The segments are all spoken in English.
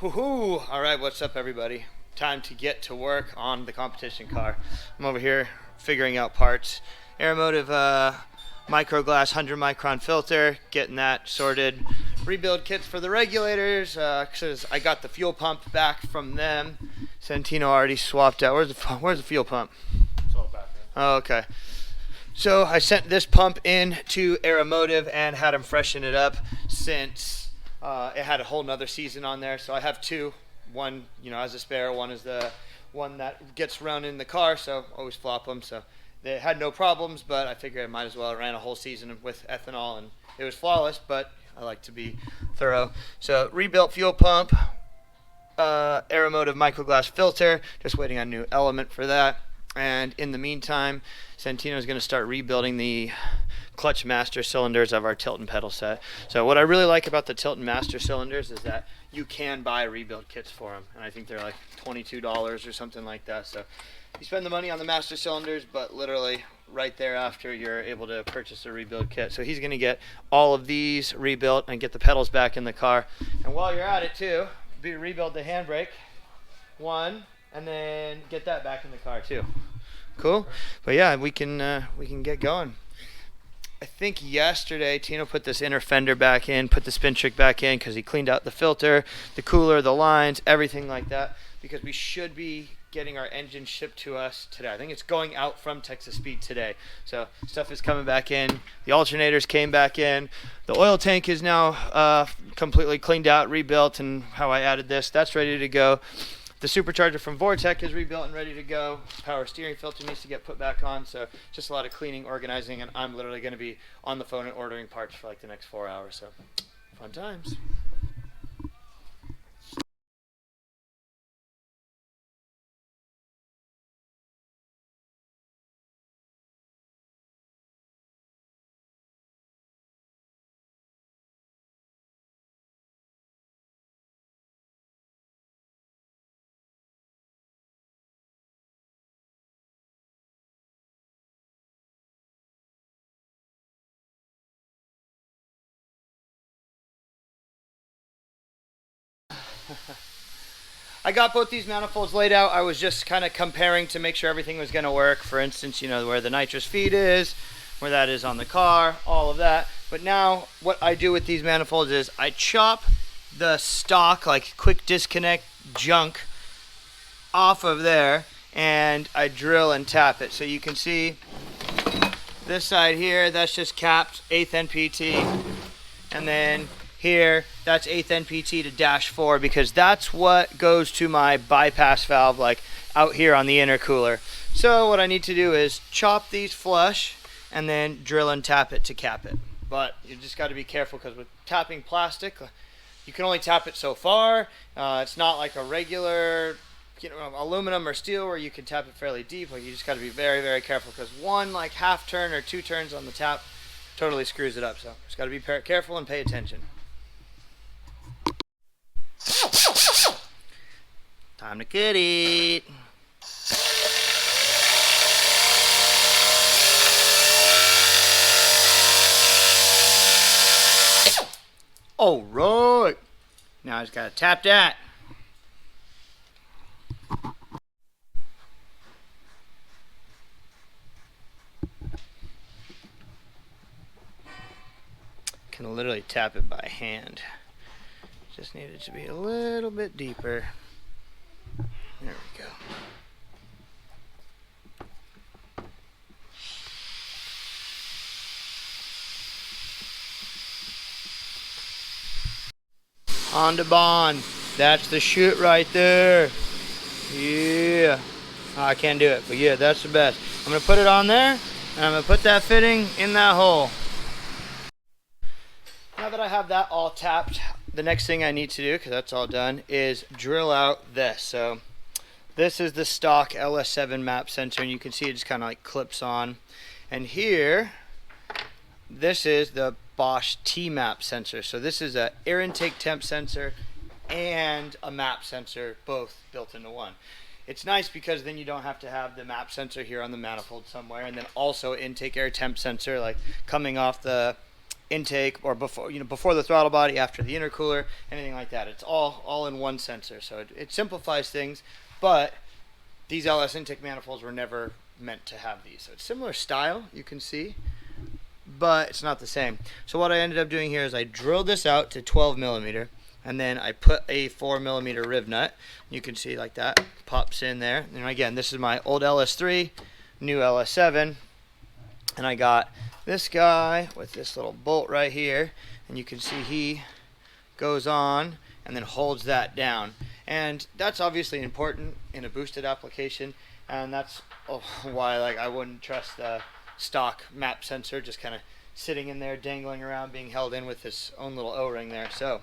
Woohoo! All right, what's up, everybody? Time to get to work on the competition car. I'm over here figuring out parts. Aeromotive microglass 100 micron filter, getting that sorted. Rebuild kits for the regulators, because I got the fuel pump back from them. Santino already swapped out. Where's the fuel pump? It's all back there. Oh, okay. So I sent this pump in to Aeromotive and had them freshen it up since it had a whole nother season on there. So I have two. One, as a spare. One is the one that gets run in the car, so always flop them. So they had no problems, but I figured I might as well. I ran a whole season with ethanol, and it was flawless, but I like to be thorough. So rebuilt fuel pump, Aeromotive microglass filter, just waiting on a new element for that. And in the meantime, Santino is going to start rebuilding the clutch master cylinders of our tilt and pedal set. So what I really like about the tilt and master cylinders is that you can buy rebuild kits for them, and I think they're like $22 or something like that. So you spend the money on the master cylinders, but literally right thereafter you're able to purchase a rebuild kit. So he's going to get all of these rebuilt and get the pedals back in the car. And while you're at it too, rebuild the handbrake, one, and then get that back in the car too. Cool. But yeah, we can get going. I think yesterday Tino put this inner fender back in, put the spin trick back in, because he cleaned out the filter, the cooler, the lines, everything like that, because we should be getting our engine shipped to us today. I think it's going out from Texas Speed today. So stuff is coming back in. The alternators came back in. The oil tank is now completely cleaned out, rebuilt, and how I added this, that's ready to go. The supercharger from Vortec is rebuilt and ready to go. Power steering filter needs to get put back on. So just a lot of cleaning, organizing, and I'm literally going to be on the phone and ordering parts for like the next 4 hours. So fun times. I got both these manifolds laid out. I was just kind of comparing to make sure everything was going to work. For instance, where the nitrous feed is, where that is on the car, all of that. But now what I do with these manifolds is I chop the stock, like quick disconnect junk, off of there, and I drill and tap it. So you can see this side here, that's just capped 8th NPT, and then here, that's 8th NPT to -4, because that's what goes to my bypass valve, like out here on the intercooler. So what I need to do is chop these flush and then drill and tap it to cap it. But you just got to be careful, because with tapping plastic, you can only tap it so far. It's not like a regular aluminum or steel where you can tap it fairly deep. Like, you just got to be very, very careful, because one like half turn or 2 turns on the tap totally screws it up. So just got to be careful and pay attention. Time to cut it. All right. Now I just gotta tap that. Can literally tap it by hand. Just need it to be a little bit deeper. There we go. Honda Bond. That's the shit right there. Yeah. Oh, I can't do it, but yeah, that's the best. I'm going to put it on there, and I'm going to put that fitting in that hole. Now that I have that all tapped, the next thing I need to do, because that's all done, is drill out this. So this is the stock LS7 map sensor, and you can see it just kind of like clips on. And here, this is the Bosch T-map sensor. So this is a air intake temp sensor and a map sensor, both built into one. It's nice because then you don't have to have the map sensor here on the manifold somewhere, and then also intake air temp sensor like coming off the intake, or before the throttle body, after the intercooler, anything like that. It's all in one sensor, so it simplifies things. But these LS intake manifolds were never meant to have these. So it's similar style, you can see, but it's not the same. So what I ended up doing here is I drilled this out to 12 millimeter, and then I put a 4 millimeter riv nut. You can see like that pops in there. And again, this is my old LS3, new LS7, and I got this guy with this little bolt right here, and you can see he goes on and then holds that down. And that's obviously important in a boosted application, and that's why I wouldn't trust the stock map sensor just kind of sitting in there, dangling around, being held in with this own little O-ring there. So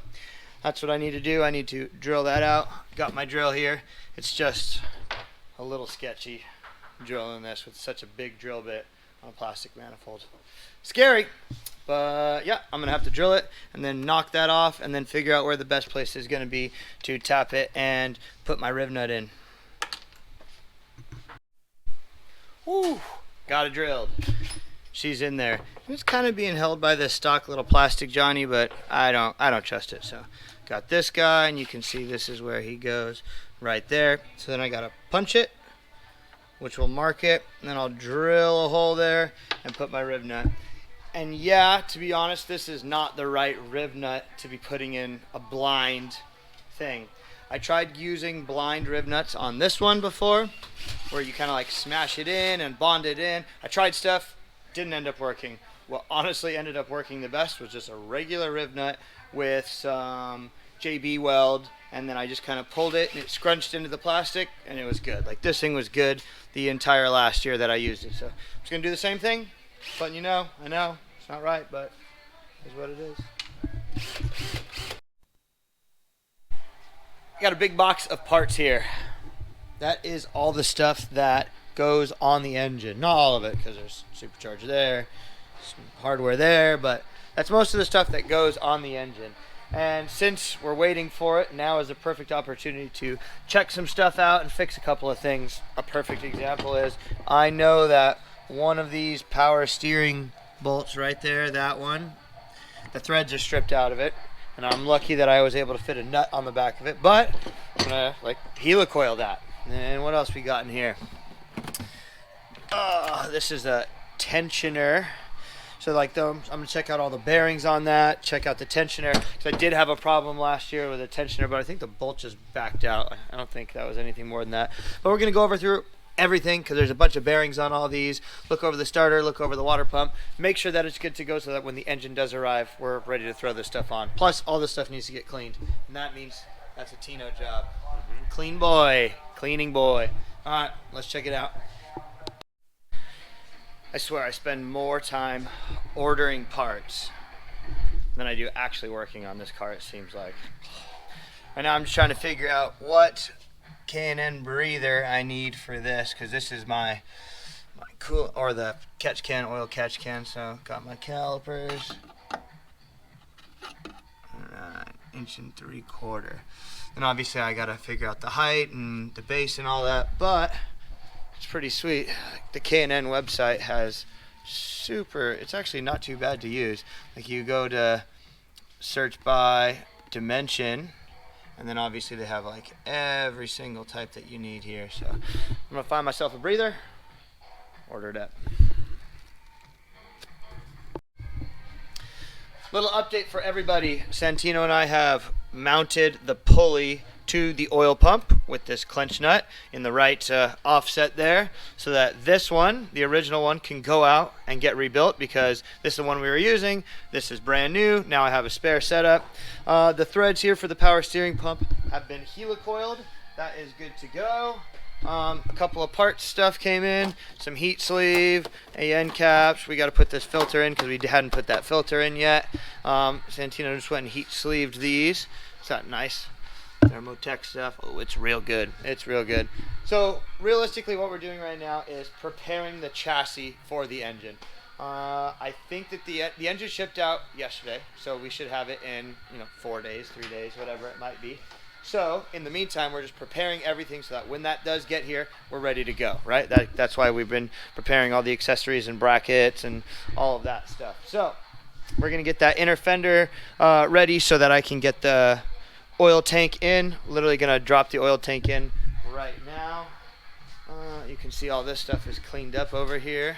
that's what I need to do. I need to drill that out. Got my drill here. It's just a little sketchy drilling this with such a big drill bit on a plastic manifold. Scary, but yeah, I'm gonna have to drill it and then knock that off and then figure out where the best place is gonna be to tap it and put my riv nut in. Woo, got it drilled. She's in there. It's kind of being held by this stock little plastic Johnny, but I don't trust it. So got this guy, and you can see this is where he goes right there. So then I gotta punch it, which will mark it, and then I'll drill a hole there and put my riv nut. And yeah, to be honest, this is not the right riv nut to be putting in a blind thing. I tried using blind riv nuts on this one before, where you kind of like smash it in and bond it in. I tried stuff, didn't end up working. What honestly ended up working the best was just a regular riv nut with some JB weld, and then I just kind of pulled it and it scrunched into the plastic, and it was good. Like, this thing was good the entire last year that I used it. So I'm just gonna do the same thing, letting you know. I know it's not right, but it's what it is. Got a big box of parts here. That is all the stuff that goes on the engine. Not all of it, because there's supercharger there, some hardware there, but that's most of the stuff that goes on the engine. And since we're waiting for it, now is a perfect opportunity to check some stuff out and fix a couple of things. A perfect example is, I know that one of these power steering bolts right there, that one, the threads are stripped out of it, and I'm lucky that I was able to fit a nut on the back of it, but I'm gonna helicoil that. And what else we got in here? This is a tensioner. So I'm gonna check out all the bearings on that, check out the tensioner, because I did have a problem last year with a tensioner, but I think the bolt just backed out. I don't think that was anything more than that. But we're gonna go through everything, because there's a bunch of bearings on all these. Look over the starter, look over the water pump, make sure that it's good to go so that when the engine does arrive, we're ready to throw this stuff on. Plus, all this stuff needs to get cleaned, and that means that's a Tino job. Clean boy, cleaning boy. All right, let's check it out. I swear I spend more time ordering parts than I do actually working on this car, it seems like. Right now I'm just trying to figure out what K&N breather I need for this, because this is my cool, or the catch can, oil catch can. So got my calipers, 1 3/4 inch. And obviously I gotta figure out the height and the base and all that, but it's pretty sweet. The K&N website has it's actually not too bad to use. Like, you go to search by dimension, and then obviously they have like every single type that you need here. So I'm gonna find myself a breather, order it up. Little update for everybody. Santino and I have mounted the pulley to the oil pump with this clench nut in the right offset there, so that this one, the original one, can go out and get rebuilt, because this is the one we were using. This is brand new. Now I have a spare setup. The threads here for the power steering pump have been helicoiled. That is good to go. A couple of parts stuff came in, some heat sleeve, end caps. We got to put this filter in because we hadn't put that filter in yet. Santino just went and heat sleeved these. Is that nice? Thermotech stuff. Oh, it's real good. It's real good. So realistically, what we're doing right now is preparing the chassis for the engine. I think that the engine shipped out yesterday, so we should have it in 4 days, 3 days, whatever it might be. So in the meantime, we're just preparing everything so that when that does get here, we're ready to go, right? That's why we've been preparing all the accessories and brackets and all of that stuff. So we're going to get that inner fender ready so that I can get the oil tank in. Literally going to drop the oil tank in right now. You can see all this stuff is cleaned up over here.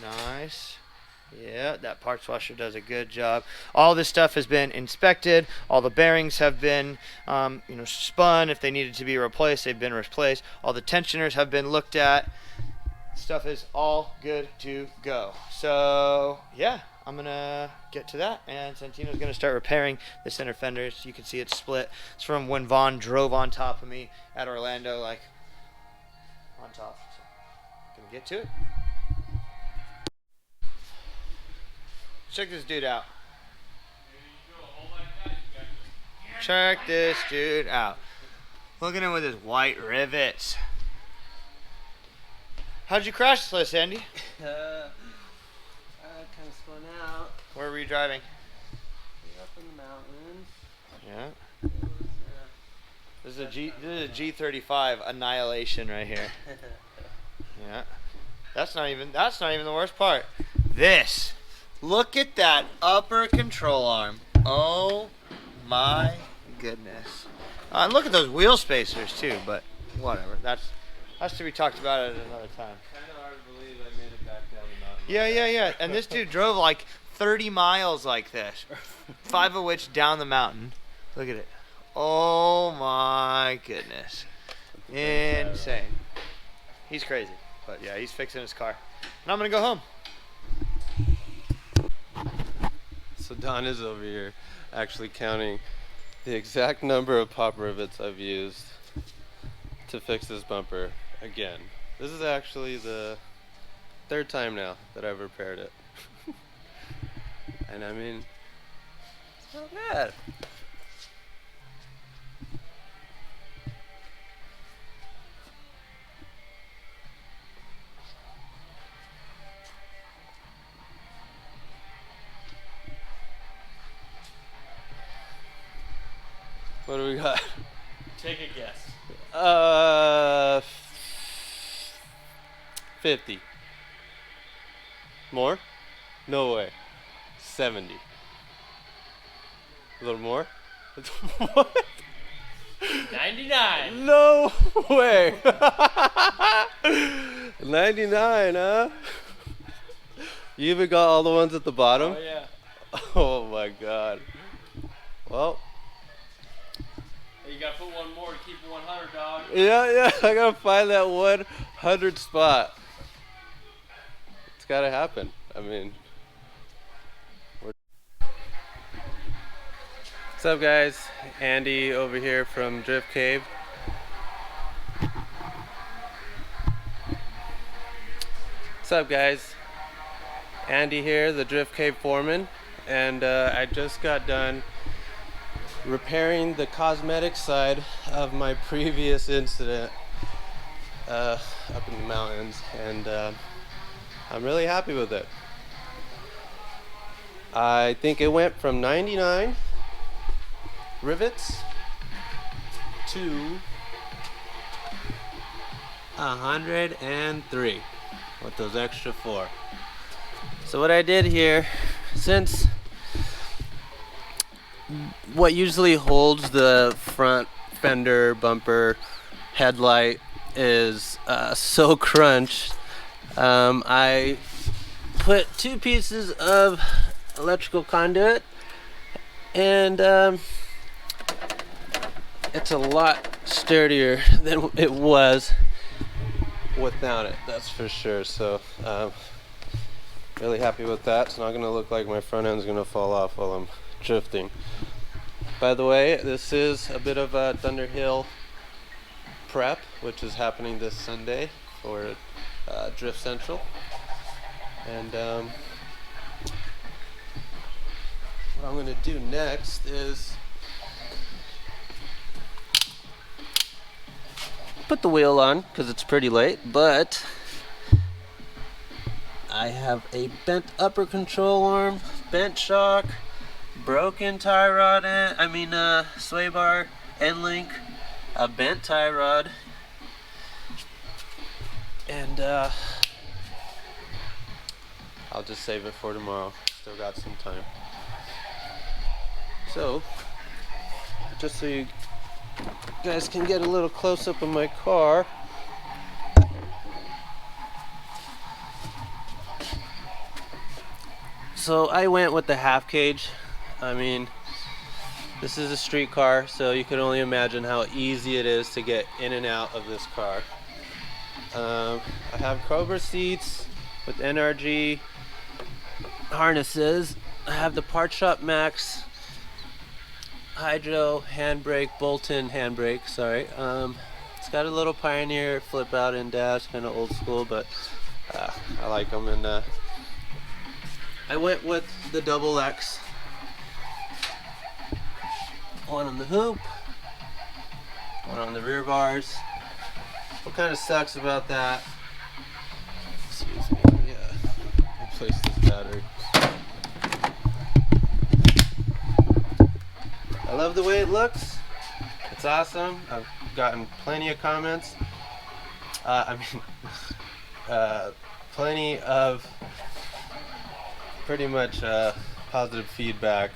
Nice. Yeah, that parts washer does a good job. All this stuff has been inspected. All the bearings have been, spun. If they needed to be replaced, they've been replaced. All the tensioners have been looked at. Stuff is all good to go. So, yeah, I'm going to get to that. And Santino's going to start repairing the center fenders. You can see it's split. It's from when Vaughn drove on top of me at Orlando, like on top. So, going to get to it. Check this dude out. Check this dude out. Look at him with his white rivets. How'd you crash this, Andy? I kind of spun out. Where were you driving? Up in the mountains. Yeah. This is a G35 Annihilation right here. Yeah. That's not even the worst part. This. Look at that upper control arm. Oh my goodness. And look at those wheel spacers too, but whatever. That's to be talked about at another time. Kind of hard to believe I made it back down the mountain. Yeah. And this dude drove like 30 miles like this. 5 of which down the mountain. Look at it. Oh my goodness. Insane. He's crazy. But yeah, he's fixing his car. And I'm going to go home. So Don is over here actually counting the exact number of pop rivets I've used to fix this bumper again. This is actually the 3rd time now that I've repaired it. And I mean, it's not bad. What do we got? Take a guess. 50. More? No way. 70. A little more? What? 99. No way. 99, huh? You even got all the ones at the bottom? Oh yeah. Oh my god. Well. You gotta put one more to keep it 100, dog. Yeah, I gotta find that 100 spot. It's gotta happen. I mean, what's up, guys? Andy over here from Drift Cave. What's up, guys? Andy here, the Drift Cave foreman, and I just got done repairing the cosmetic side of my previous incident up in the mountains, and I'm really happy with it. I think it went from 99 rivets to 103 with those extra 4. So what I did here, since what usually holds the front fender, bumper, headlight is so crunched, I put 2 pieces of electrical conduit, and it's a lot sturdier than it was without it, that's for sure. So really happy with that. It's not going to look like my front end's going to fall off while I'm drifting. By the way, this is a bit of a Thunderhill prep, which is happening this Sunday for Drift Central. And what I'm going to do next is put the wheel on, because it's pretty late, but I have a bent upper control arm, bent shock, broken tie rod, sway bar, end link, a bent tie rod, and I'll just save it for tomorrow. Still got some time. So, just so you guys can get a little close up of my car. So I went with the half cage. I mean, this is a street car, so you can only imagine how easy it is to get in and out of this car. I have Cobra seats with NRG harnesses. I have the Part Shop Max Hydro handbrake, bolt-in handbrake, sorry. It's got a little Pioneer flip out and dash, kind of old school, but I like them. And I went with the double X. One on the hoop, one on the rear bars. What kind of sucks about that, excuse me, replace this battery. I love the way it looks. It's awesome. I've gotten plenty of comments. Plenty of pretty much positive feedback.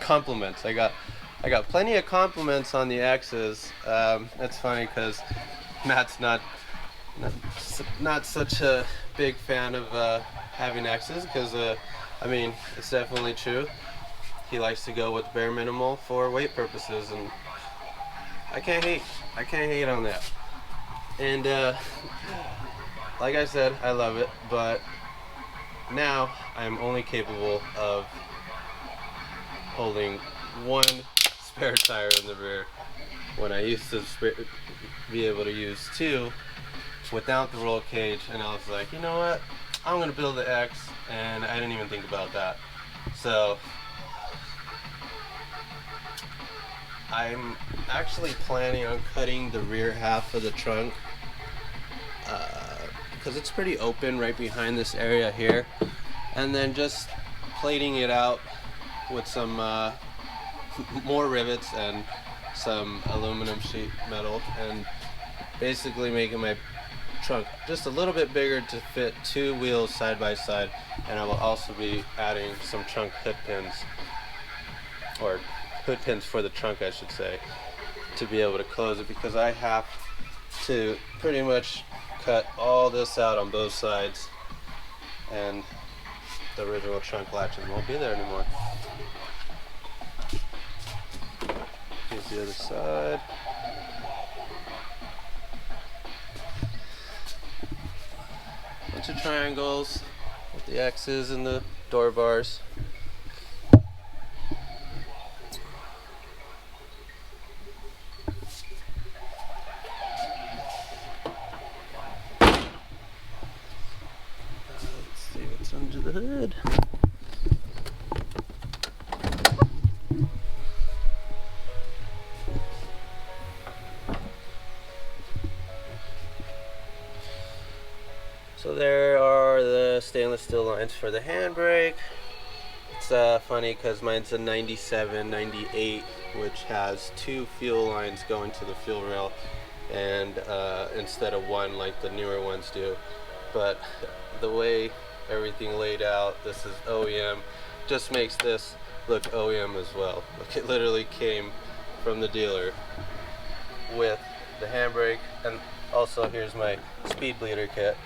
Compliments. I got plenty of compliments on the X's. It's funny because Matt's not such a big fan of having X's because I mean, it's definitely true. He likes to go with bare minimal for weight purposes, and I can't hate on that. And like I said, I love it, but now I'm only capable of holding one spare tire in the rear when I used to be able to use two without the roll cage. And I was like, you know what, I'm gonna build the X, and I didn't even think about that. So I'm actually planning on cutting the rear half of the trunk because it's pretty open right behind this area here, and then just plating it out with some more rivets and some aluminum sheet metal, and basically making my trunk just a little bit bigger to fit two wheels side by side. And I will also be adding some trunk hood pins, or hood pins for the trunk I should say, to be able to close it, because I have to pretty much cut all this out on both sides, and the original trunk latches won't be there anymore. Here's the other side. Bunch of triangles with the X's and the door bars. Let's see what's under the hood. So there are the stainless steel lines for the handbrake. It's funny because mine's a 97, 98, which has two fuel lines going to the fuel rail, and instead of one like the newer ones do. But the way everything laid out, this is OEM, just makes this look OEM as well. Like, it literally came from the dealer with the handbrake, and also here's my speed bleeder kit.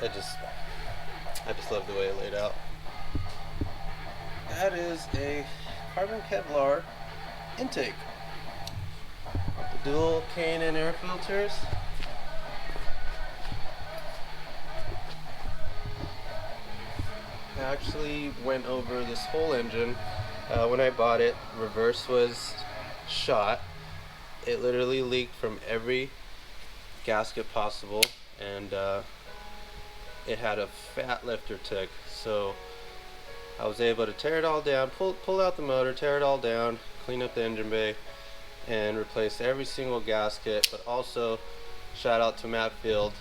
I just love the way it laid out. That is a carbon Kevlar intake. The dual K&N air filters. I actually went over this whole engine. When I bought it, reverse was shot. It literally leaked from every gasket possible, and it had a fat lifter tick, so I was able to tear it all down, pull out the motor, tear it all down, clean up the engine bay, and replace every single gasket. But also, shout out to Matt Field,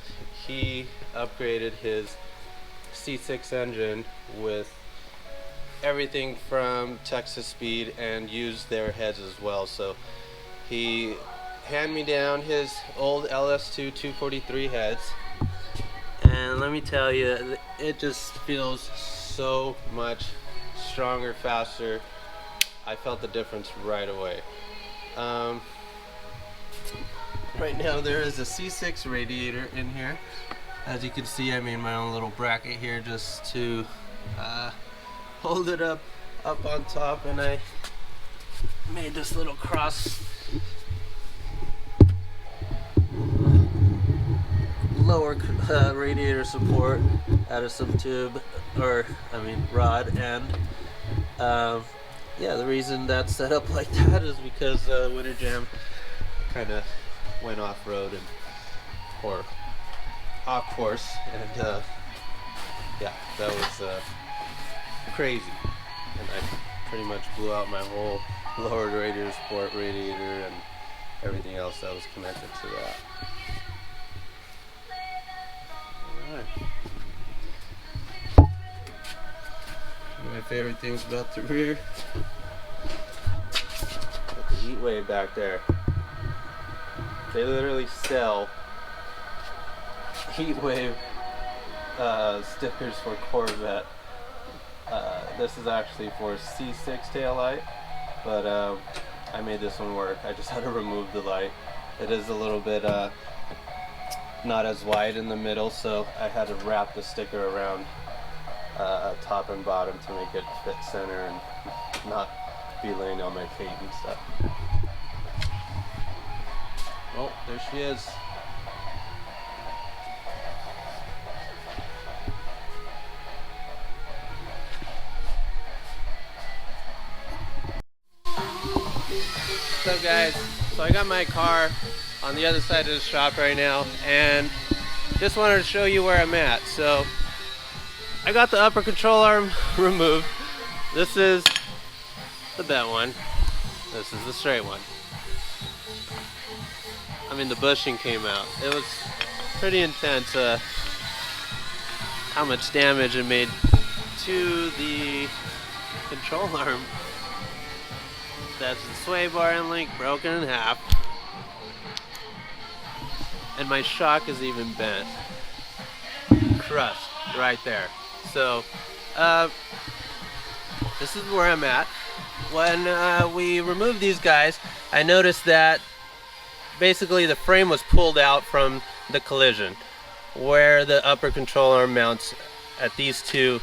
he upgraded his C6 engine with everything from Texas Speed and used their heads as well. So he handed me down his old LS2 243 heads, And let me tell you, it just feels so much stronger, faster. I felt the difference right away. Right now there is a C6 radiator in here. As you can see, I made my own little bracket here just to hold it up on top, and I made this little cross lower radiator support out of some tube, rod, and yeah, the reason that's set up like that is because Winter Jam kind of went off-road or off course, and yeah, that was crazy, and I pretty much blew out my whole lower radiator support radiator and everything else that was connected to that. My favorite things about the rear, got the heat wave back there. They literally sell heat wave stickers for Corvette. This is actually for C6 taillight, but I made this one work. I just had to remove the light. It is a little bit not as wide in the middle, so I had to wrap the sticker around top and bottom to make it fit center and not be laying on my feet and stuff. Oh, there she is. What's up, guys? So I got my car on the other side of the shop right now, and just wanted to show you where I'm at. So I got the upper control arm removed. This is the bent one. This is the straight one. I mean, the bushing came out. It was pretty intense how much damage it made to the control arm. That's the sway bar end link broken in half. And my shock is even bent. Crushed right there. So, this is where I'm at. When we removed these guys, I noticed that basically the frame was pulled out from the collision, where the upper control arm mounts at these two.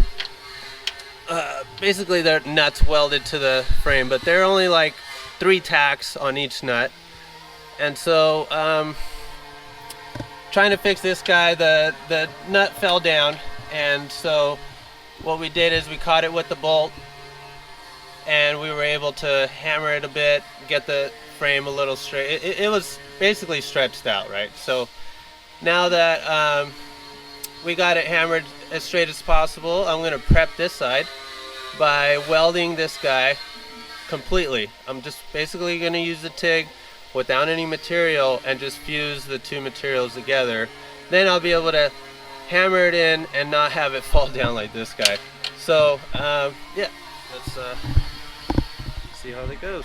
Basically they're nuts welded to the frame, but they're only like 3 tacks on each nut. And so trying to fix this guy, the nut fell down, and so what we did is we caught it with the bolt, and we were able to hammer it a bit, get the frame a little straight. It was basically stretched out, right? So now that we got it hammered as straight as possible, I'm going to prep this side by welding this guy completely. I'm just basically going to use the TIG without any material and just fuse the two materials together. Then I'll be able to hammer it in and not have it fall down like this guy. So yeah, let's see how that goes.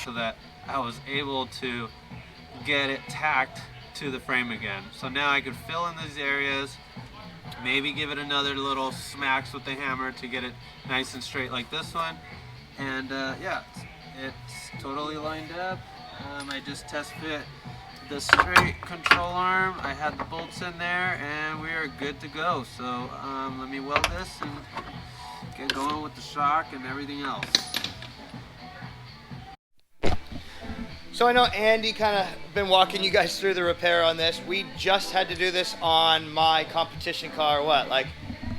So that I was able to get it tacked to the frame again. So now I could fill in these areas, maybe give it another little smacks with the hammer to get it nice and straight like this one. And yeah, it's totally lined up. I just test fit the straight control arm. I had the bolts in there and we are good to go. So let me weld this and get going with the shock and everything else. So I know Andy kind of been walking you guys through the repair on this. We just had to do this on my competition car, what, like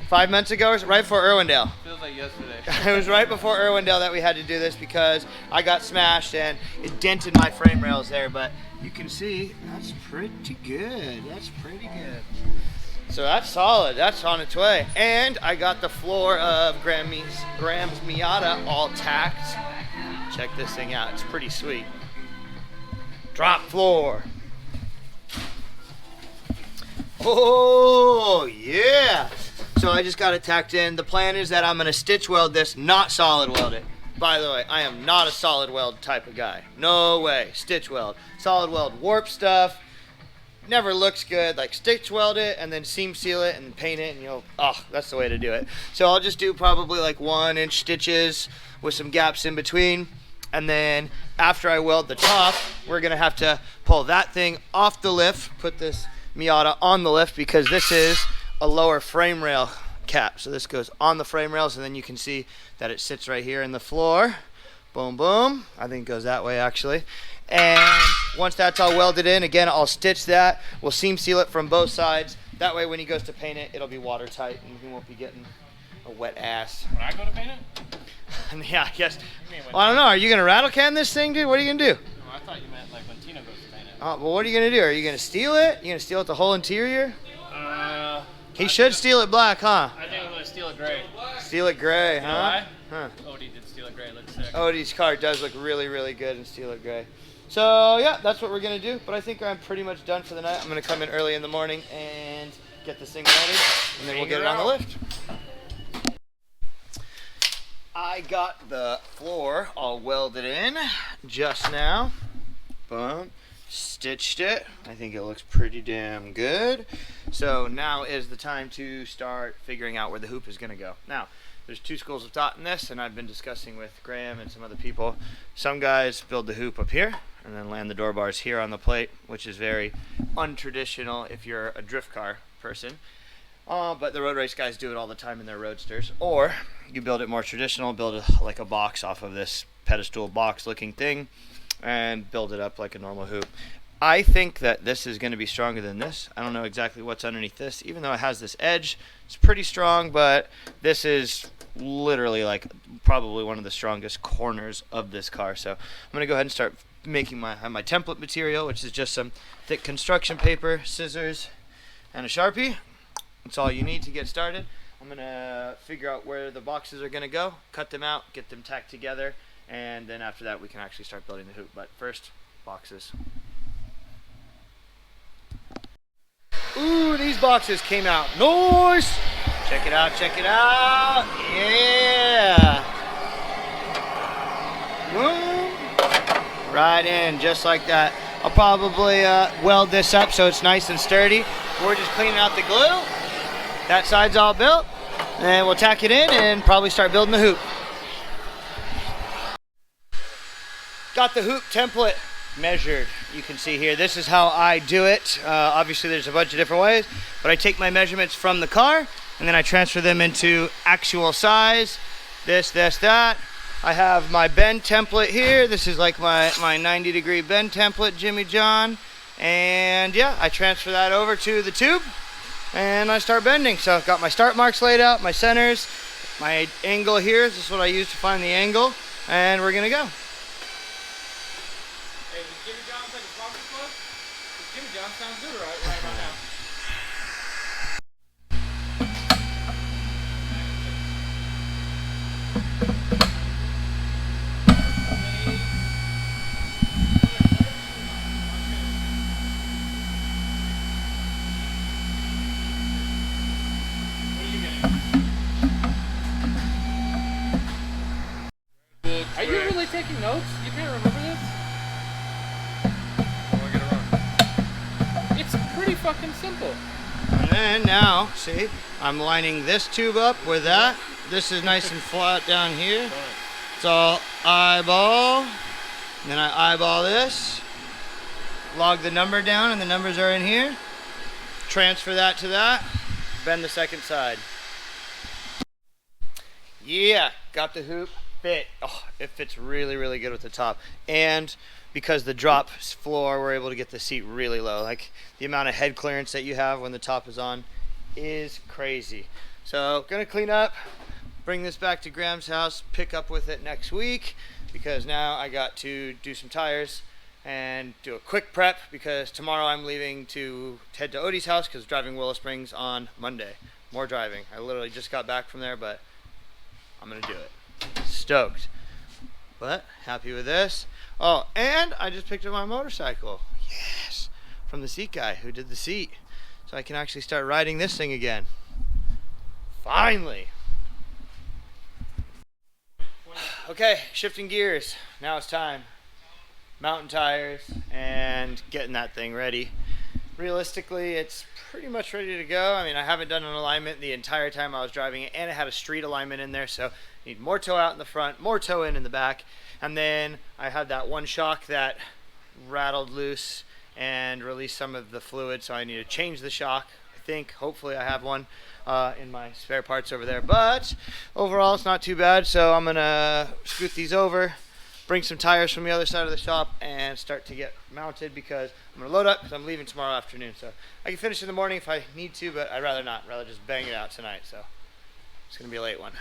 5 months ago, or right before Irwindale? Feels like yesterday. It was right before Irwindale that we had to do this because I got smashed and it dented my frame rails there. But you can see that's pretty good. That's pretty good. So that's solid. That's on its way. And I got the floor of Graham's Miata all tacked. Check this thing out. It's pretty sweet. Drop floor. Oh, yeah. So I just got it tacked in. The plan is that I'm going to stitch weld this, not solid weld it. By the way, I am not a solid weld type of guy. No way. Stitch weld. Solid weld warp stuff. Never looks good. Like stitch weld it and then seam seal it and paint it, and that's the way to do it. So I'll just do probably like 1-inch stitches with some gaps in between. And then after I weld the top, we're going to have to pull that thing off the lift, put this Miata on the lift because this is a lower frame rail cap. So this goes on the frame rails, and then you can see that it sits right here in the floor. Boom, boom. I think it goes that way actually. And once that's all welded in, again, I'll stitch that. We'll seam seal it from both sides. That way when he goes to paint it, it'll be watertight and he won't be getting a wet ass. When I go to paint it? Yeah, I guess. Well, I don't know. Are you going to rattle can this thing, dude? What are you going to do? No, I thought you meant like when Tino goes to paint it. Well, what are you going to do? Are you going to steal it? You going to steal it the whole interior? He should steal it black, huh? I think I'm going to steal it gray. Steal it gray, You know huh? why? Huh. Odie did steal it gray. It looks sick. Odie's car does look really, really good in steal it gray. So, yeah, that's what we're going to do. But I think I'm pretty much done for the night. I'm going to come in early in the morning and get this thing welded, and then we'll get it on the lift. I got the floor all welded in just now. Boom. Stitched it. I think it looks pretty damn good. So now is the time to start figuring out where the hoop is going to go. Now, there's two schools of thought in this, and I've been discussing with Graham and some other people. Some guys build the hoop up here and then land the door bars here on the plate, which is very untraditional if you're a drift car person. But the road race guys do it all the time in their roadsters. Or you build it more traditional, build like a box off of this pedestal box looking thing and build it up like a normal hoop. I think that this is going to be stronger than this. I don't know exactly what's underneath this. Even though it has this edge, it's pretty strong, but this is literally like probably one of the strongest corners of this car. So I'm going to go ahead and start making my template material, which is just some thick construction paper, scissors, and a Sharpie. That's all you need to get started. I'm going to figure out where the boxes are going to go, cut them out, get them tacked together, and then after that we can actually start building the hoop. But first, boxes. Ooh, these boxes came out nice. Check it out, check it out. Yeah. Boom. Right in, just like that. I'll probably weld this up so it's nice and sturdy. We're just cleaning out the glue. That side's all built. And we'll tack it in and probably start building the hoop. Got the hoop template measured. You can see here, this is how I do it. Obviously there's a bunch of different ways, but I take my measurements from the car and then I transfer them into actual size. This, that. I have my bend template here. This is like my 90-degree bend template, Jimmy John. And yeah, I transfer that over to the tube and I start bending. So I've got my start marks laid out, my centers, my angle here. This is what I use to find the angle, and we're gonna go. Hey, does Jimmy John take a pocket plug? Jimmy John sounds good right now. Are you really taking notes? You can't remember this? I'll get it wrong. It's pretty fucking simple. And now, see, I'm lining this tube up with that. This is nice and flat down here. It's all eyeball. And then I eyeball this. Log the number down, and the numbers are in here. Transfer that to that. Bend the second side. Yeah, got the hoop. Fit. Oh, it fits really, really good with the top. And because the drop floor, we're able to get the seat really low. Like the amount of head clearance that you have when the top is on is crazy. So gonna clean up, bring this back to Graham's house, pick up with it next week, because now I got to do some tires and do a quick prep because tomorrow I'm leaving to head to Odie's house because driving Willow Springs on Monday. More driving. I literally just got back from there, but I'm going to do it. Stoked. But happy with this. Oh, and I just picked up my motorcycle. Yes. From the seat guy who did the seat. So I can actually start riding this thing again. Finally. Okay, shifting gears. Now it's time. Mountain tires and getting that thing ready. Realistically, it's pretty much ready to go. I mean, I haven't done an alignment the entire time I was driving it, and it had a street alignment in there, so need more toe out in the front, more toe in the back, and then I had that one shock that rattled loose and released some of the fluid, so I need to change the shock. I think, hopefully I have one in my spare parts over there, but overall it's not too bad, so I'm gonna scoot these over, bring some tires from the other side of the shop, and start to get mounted because I'm gonna load up because I'm leaving tomorrow afternoon, so I can finish in the morning if I need to, but I'd rather not, rather just bang it out tonight, so it's gonna be a late one.